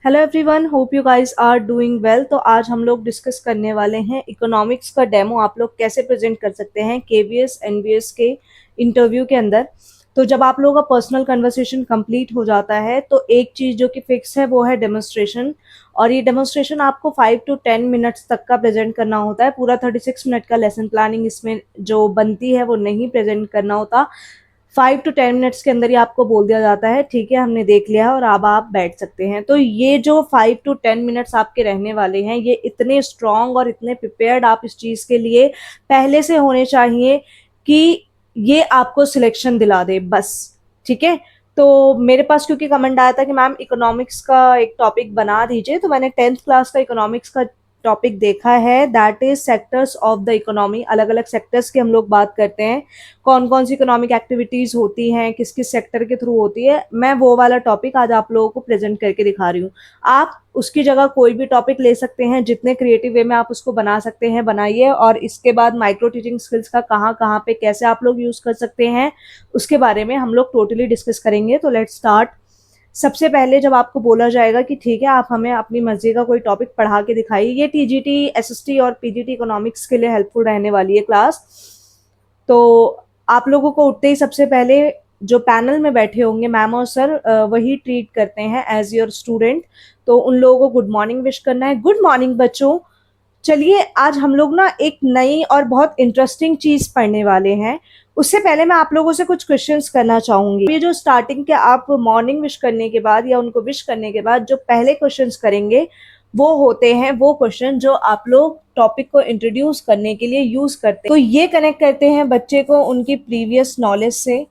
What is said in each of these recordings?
Hello everyone, hope you guys are doing well. तो आज हम लोग डिस्कस करने वाले हैं इकोनॉमिक्स का डेमो आप लोग कैसे प्रेजेंट कर सकते हैं केवीएस एनबीएस के इंटरव्यू के अंदर। तो जब आप लोगों का पर्सनल कन्वर्सेशन कंप्लीट हो जाता है तो एक चीज़ जो कि फिक्स है वो है डेमोन्स्ट्रेशन। और ये डेमोन्स्ट्रेशन आपको 5 to 10 मिनट्स तक का प्रेजेंट करना होता है। पूरा 36 मिनट का लेसन प्लानिंग इसमें जो बनती है वो नहीं प्रेजेंट करना होता। 5 to 10 मिनट्स के अंदर ही आपको बोल दिया जाता है ठीक है हमने देख लिया है और अब आप बैठ सकते हैं। तो ये जो 5 to 10 मिनट्स आपके रहने वाले हैं ये इतने स्ट्रांग और इतने प्रिपेयर्ड आप इस चीज़ के लिए पहले से होने चाहिए कि ये आपको सिलेक्शन दिला दे बस। ठीक है, तो मेरे पास क्योंकि कमेंट आया था कि मैम इकोनॉमिक्स का एक टॉपिक बना दीजिए, तो मैंने 10th क्लास का इकोनॉमिक्स का टॉपिक देखा है, that is sectors of the economy. अलग अलग सेक्टर्स की हम लोग बात करते हैं, कौन कौन सी इकोनॉमिक एक्टिविटीज होती हैं, किस किस सेक्टर के थ्रू होती है। मैं वो वाला टॉपिक आज आप लोगों को प्रेजेंट करके दिखा रही हूँ। आप उसकी जगह कोई भी टॉपिक ले सकते हैं, जितने क्रिएटिव वे में आप उसको बना सकते हैं बनाइए। और इसके बाद माइक्रो टीचिंग स्किल्स का कहाँ कहाँ पे कैसे आप लोग यूज कर सकते हैं उसके बारे में हम लोग टोटली डिस्कस करेंगे। तो लेट्स स्टार्ट। सबसे पहले जब आपको बोला जाएगा कि ठीक है आप हमें अपनी मर्जी का कोई टॉपिक पढ़ा के दिखाइए, ये टीजीटी एसएसटी और पीजीटी इकोनॉमिक्स के लिए हेल्पफुल रहने वाली है क्लास। तो आप लोगों को उठते ही सबसे पहले जो पैनल में बैठे होंगे मैम और सर वही ट्रीट करते हैं एज योर स्टूडेंट। तो उन लोगों को गुड मॉर्निंग विश करना है। गुड मॉर्निंग बच्चों। चलिए आज हम लोग ना एक नई और बहुत इंटरेस्टिंग चीज पढ़ने वाले हैं। उससे पहले मैं आप लोगों से कुछ क्वेश्चंस करना चाहूंगी। ये जो स्टार्टिंग के आप मॉर्निंग विश करने के बाद या उनको विश करने के बाद जो पहले क्वेश्चंस करेंगे वो होते हैं वो क्वेश्चन जो आप लोग टॉपिक को इंट्रोड्यूस करने के लिए यूज करते हैं। तो ये कनेक्ट करते हैं बच्चे को उनकी प्रीवियस नॉलेज से।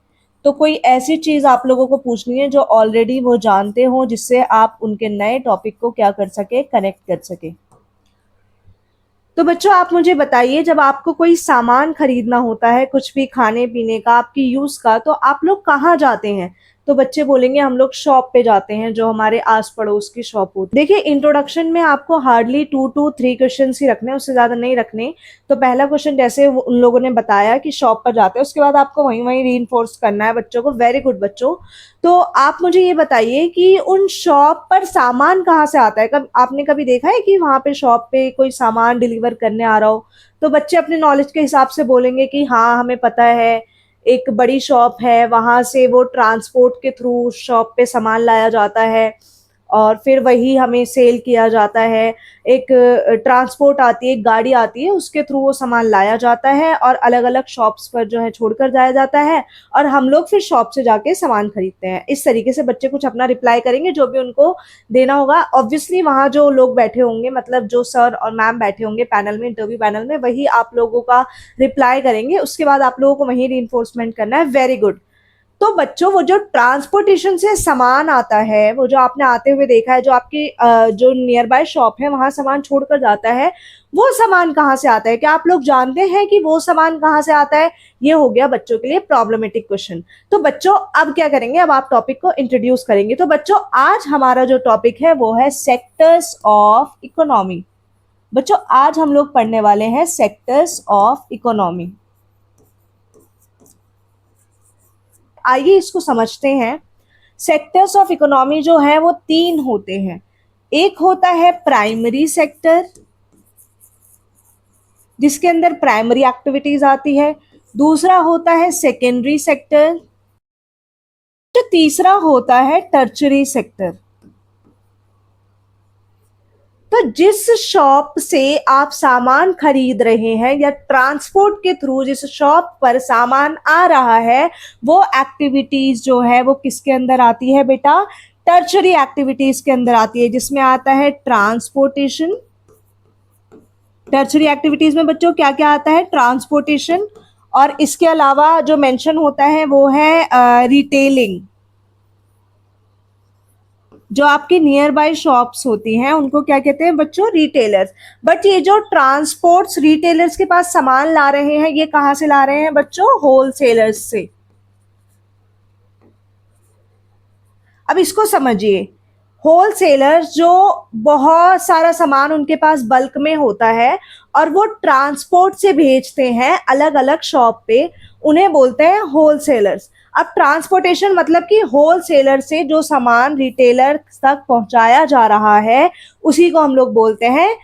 तो कोई ऐसी चीज आप लोगों को पूछनी है जो ऑलरेडी वो जानते हो, जिससे आप उनके नए टॉपिक को क्या कर सके, कनेक्ट कर सके। तो बच्चों आप मुझे बताइए, जब आपको कोई सामान खरीदना होता है कुछ भी खाने पीने का आपकी यूज का, तो आप लोग कहाँ जाते हैं? तो बच्चे बोलेंगे हम लोग शॉप पे जाते हैं, जो हमारे आस पड़ोस की शॉप होती है। देखिए इंट्रोडक्शन में आपको हार्डली 2 to 3 क्वेश्चन ही रखने, उससे ज्यादा नहीं रखने। तो पहला क्वेश्चन जैसे उन लोगों ने बताया कि शॉप पर जाते हैं, उसके बाद आपको वहीं वहीं री करना है बच्चों को। वेरी गुड बच्चों। तो आप मुझे ये बताइए कि उन शॉप पर सामान कहाँ से आता है? कब आपने कभी देखा है कि वहां पे शॉप पे कोई सामान डिलीवर करने आ रहा हो? तो बच्चे अपने नॉलेज के हिसाब से बोलेंगे कि हाँ हमें पता है, एक बड़ी शॉप है, वहां से वो ट्रांसपोर्ट के थ्रू शॉप पे सामान लाया जाता है और फिर वही हमें सेल किया जाता है। एक ट्रांसपोर्ट आती है, एक गाड़ी आती है, उसके थ्रू वो सामान लाया जाता है और अलग अलग शॉप्स पर जो है छोड़कर जाया जाता है और हम लोग फिर शॉप से जाके सामान खरीदते हैं। इस तरीके से बच्चे कुछ अपना रिप्लाई करेंगे जो भी उनको देना होगा। ऑब्वियसली वहां जो लोग बैठे होंगे, मतलब जो सर और मैम बैठे होंगे पैनल में, इंटरव्यू पैनल में, वही आप लोगों का रिप्लाई करेंगे। उसके बाद आप लोगों को वही री करना है। Very good. तो बच्चों वो जो ट्रांसपोर्टेशन से सामान आता है, वो जो आपने आते हुए देखा है, जो आपकी जो नियर बाय शॉप है वहां सामान छोड़कर जाता है, वो सामान कहाँ से आता है? क्या आप लोग जानते हैं कि वो सामान कहाँ से आता है? ये हो गया बच्चों के लिए प्रॉब्लमेटिक क्वेश्चन। तो बच्चों अब क्या करेंगे, अब आप टॉपिक को इंट्रोड्यूस करेंगे। तो बच्चों आज हमारा जो टॉपिक है वो है सेक्टर्स ऑफ इकोनॉमी। बच्चों आज हम लोग पढ़ने वाले हैं सेक्टर्स ऑफ इकोनॉमी। आइए इसको समझते हैं। सेक्टर्स ऑफ इकोनॉमी जो है वो 3 होते हैं। एक होता है प्राइमरी सेक्टर, जिसके अंदर प्राइमरी एक्टिविटीज आती है। दूसरा होता है सेकेंडरी सेक्टर। जो तीसरा होता है टर्चरी सेक्टर। तो जिस शॉप से आप सामान खरीद रहे हैं या ट्रांसपोर्ट के थ्रू जिस शॉप पर सामान आ रहा है, वो एक्टिविटीज जो है वो किसके अंदर आती है बेटा? टर्चरी एक्टिविटीज के अंदर आती है, जिसमें आता है ट्रांसपोर्टेशन। टर्चरी एक्टिविटीज में बच्चों क्या क्या आता है? ट्रांसपोर्टेशन। और इसके अलावा जो मेंशन होता है वो है रिटेलिंग। जो आपकी नियर बाय शॉप्स होती हैं उनको क्या कहते हैं बच्चों? रिटेलर्स। बट ये जो ट्रांसपोर्ट्स रिटेलर्स के पास सामान ला रहे हैं, ये कहां से ला रहे हैं बच्चों? होलसेलर्स से। अब इसको समझिए। होलसेलर्स जो बहुत सारा सामान उनके पास बल्क में होता है और वो ट्रांसपोर्ट से भेजते हैं अलग अलग शॉप पे, उन्हें बोलते हैं होलसेलर्स। अब ट्रांसपोर्टेशन मतलब कि होलसेलर से जो सामान रिटेलर तक पहुंचाया जा रहा है उसी को हम लोग बोलते हैं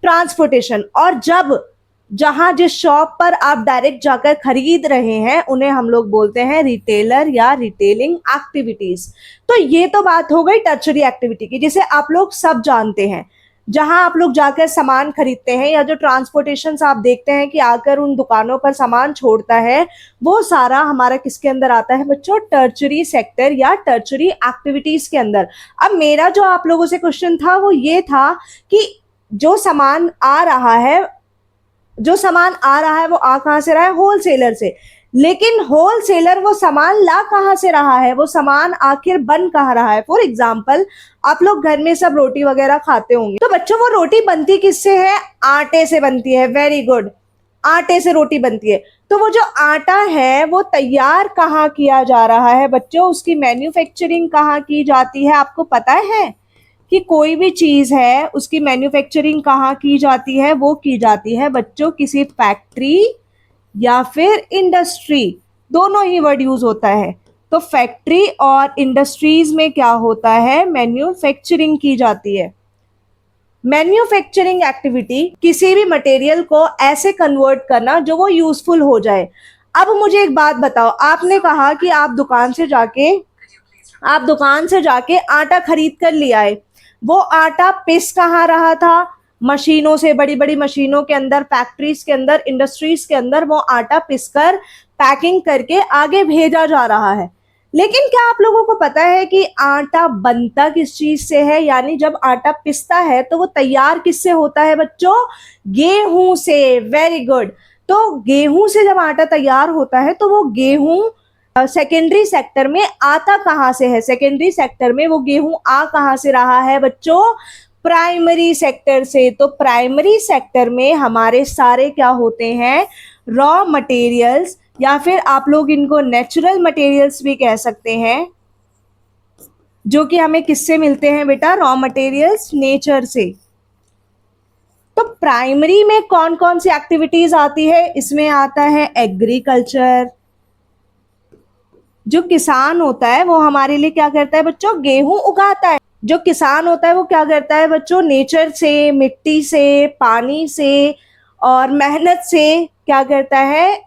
ट्रांसपोर्टेशन। और जब जहां जिस शॉप पर आप डायरेक्ट जाकर खरीद रहे हैं उन्हें हम लोग बोलते हैं रिटेलर या रिटेलिंग एक्टिविटीज। तो ये तो बात हो गई टर्शरी एक्टिविटी की, जिसे आप लोग सब जानते हैं। जहां आप लोग जाकर सामान खरीदते हैं या जो ट्रांसपोर्टेशन आप देखते हैं कि आकर उन दुकानों पर सामान छोड़ता है, वो सारा हमारा किसके अंदर आता है बच्चों? टर्शरी सेक्टर या टर्शरी एक्टिविटीज के अंदर। अब मेरा जो आप लोगों से क्वेश्चन था वो ये था कि जो सामान आ रहा है वो आ कहां से रहा है? होलसेलर से। लेकिन होलसेलर वो सामान ला कहां से रहा है? वो सामान आखिर बन कहां रहा है? फॉर एग्जाम्पल, आप लोग घर में सब रोटी वगैरह खाते होंगे, तो बच्चों वो रोटी बनती किससे है? आटे से बनती है। वेरी गुड, आटे से रोटी बनती है। तो वो जो आटा है वो तैयार कहाँ किया जा रहा है बच्चों? उसकी मैन्युफैक्चरिंग कहाँ की जाती है? आपको पता है कि कोई भी चीज है उसकी मैन्युफैक्चरिंग कहाँ की जाती है? वो की जाती है बच्चों किसी फैक्ट्री या फिर इंडस्ट्री, दोनों ही वर्ड यूज होता है। तो फैक्ट्री और इंडस्ट्रीज में क्या होता है? मैन्युफैक्चरिंग की जाती है। मैन्युफैक्चरिंग एक्टिविटी किसी भी मटेरियल को ऐसे कन्वर्ट करना जो वो यूजफुल हो जाए। अब मुझे एक बात बताओ, आपने कहा कि आप दुकान से जाके आटा खरीद कर ले आए। वो आटा पिस कहाँ रहा था? मशीनों से, बड़ी बड़ी मशीनों के अंदर, फैक्ट्रीज के अंदर, इंडस्ट्रीज के अंदर वो आटा पिसकर पैकिंग करके आगे भेजा जा रहा है। लेकिन क्या आप लोगों को पता है कि आटा बनता किस चीज से है? यानी जब आटा पिसता है तो वो तैयार किससे होता है बच्चों? गेहूं से। Very good. तो गेहूं से जब आटा तैयार होता है तो वो गेहूं सेकेंडरी सेक्टर में आता कहां से है? सेकेंडरी सेक्टर में वो गेहूं आ कहां से रहा है बच्चों? प्राइमरी सेक्टर से। तो प्राइमरी सेक्टर में हमारे सारे क्या होते हैं? रॉ मटेरियल्स, या फिर आप लोग इनको नेचुरल मटेरियल्स भी कह सकते हैं, जो कि हमें किससे मिलते हैं बेटा? रॉ मटेरियल्स नेचर से। तो प्राइमरी में कौन कौन सी एक्टिविटीज आती है? इसमें आता है एग्रीकल्चर। जो किसान होता है वो हमारे लिए क्या करता है बच्चों? गेहूं उगाता है। जो किसान होता है वो क्या करता है बच्चों? नेचर से, मिट्टी से, पानी से और मेहनत से क्या करता है?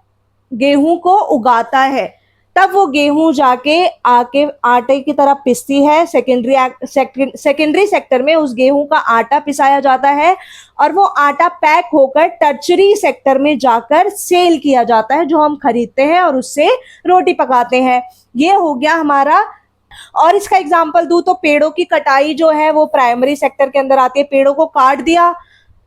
गेहूं को उगाता है। तब वो गेहूं जाके आके आटे की तरह पिसती है। सेकेंडरी सेक्टर में उस गेहूं का आटा पिसाया जाता है और वो आटा पैक होकर टर्शरी सेक्टर में जाकर सेल किया जाता है, जो हम खरीदते हैं और उससे रोटी पकाते हैं। ये हो गया हमारा। और इसका एग्जाम्पल दूं तो पेड़ों की कटाई जो है वो प्राइमरी सेक्टर के अंदर आती है। पेड़ों को काट दिया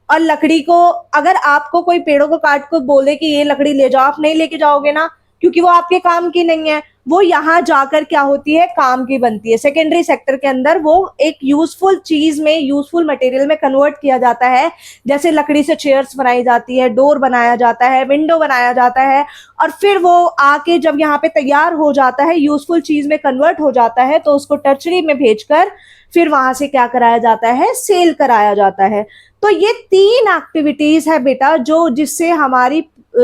और लकड़ी को, अगर आपको कोई पेड़ों को काट को बोले कि ये लकड़ी ले जाओ, आप नहीं लेके जाओगे ना, क्योंकि वो आपके काम की नहीं है। वो यहाँ जाकर क्या होती है? काम की बनती है। सेकेंडरी सेक्टर के अंदर वो एक यूजफुल चीज में, यूजफुल मटेरियल में कन्वर्ट किया जाता है। जैसे लकड़ी से चेयर्स बनाई जाती है, डोर बनाया जाता है, विंडो बनाया जाता है, और फिर वो आके जब यहाँ पे तैयार हो जाता है, यूजफुल चीज में कन्वर्ट हो जाता है, तो उसको टर्शरी में भेजकर फिर वहां से क्या कराया जाता है? सेल कराया जाता है। तो ये 3 एक्टिविटीज है बेटा, जो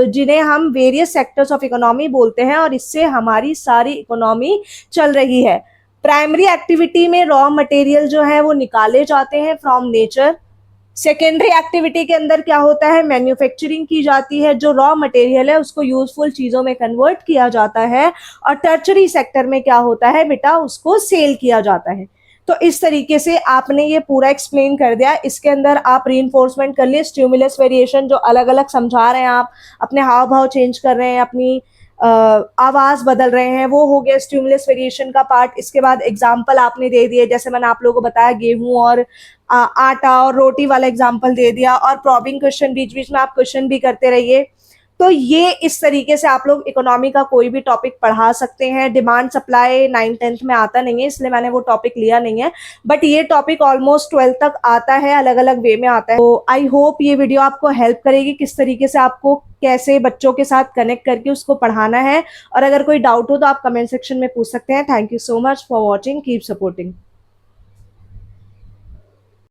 जिन्हें हम वेरियस सेक्टर्स ऑफ इकोनॉमी बोलते हैं, और इससे हमारी सारी इकोनॉमी चल रही है। प्राइमरी एक्टिविटी में रॉ मटेरियल जो है वो निकाले जाते हैं फ्रॉम नेचर। सेकेंडरी एक्टिविटी के अंदर क्या होता है? मैन्युफैक्चरिंग की जाती है। जो रॉ मटेरियल है उसको यूजफुल चीजों में कन्वर्ट किया जाता है। और टर्शरी सेक्टर में क्या होता है बेटा? उसको सेल किया जाता है। तो इस तरीके से आपने ये पूरा एक्सप्लेन कर दिया। इसके अंदर आप रीइंफोर्समेंट कर लिए, स्टिमुलस वेरिएशन जो अलग अलग समझा रहे हैं, आप अपने हाव भाव चेंज कर रहे हैं, अपनी आवाज बदल रहे हैं, वो हो गया स्टिमुलस वेरिएशन का पार्ट। इसके बाद एग्जाम्पल आपने दे दिए, जैसे मैंने आप लोगों को बताया गेहूं और आटा और रोटी वाला एग्जाम्पल दे दिया। और प्रॉबिंग क्वेश्चन बीच बीच में आप क्वेश्चन भी करते रहिए। तो ये इस तरीके से आप लोग इकोनॉमी का कोई भी टॉपिक पढ़ा सकते हैं। डिमांड सप्लाई 9th-10th में आता नहीं है, इसलिए मैंने वो टॉपिक लिया नहीं है, बट ये टॉपिक ऑलमोस्ट 12th तक आता है, अलग अलग वे में आता है। तो आई होप ये वीडियो आपको हेल्प करेगी किस तरीके से आपको कैसे बच्चों के साथ कनेक्ट करके उसको पढ़ाना है। और अगर कोई डाउट हो तो आप कमेंट सेक्शन में पूछ सकते हैं। Thank you so much for watching, keep supporting.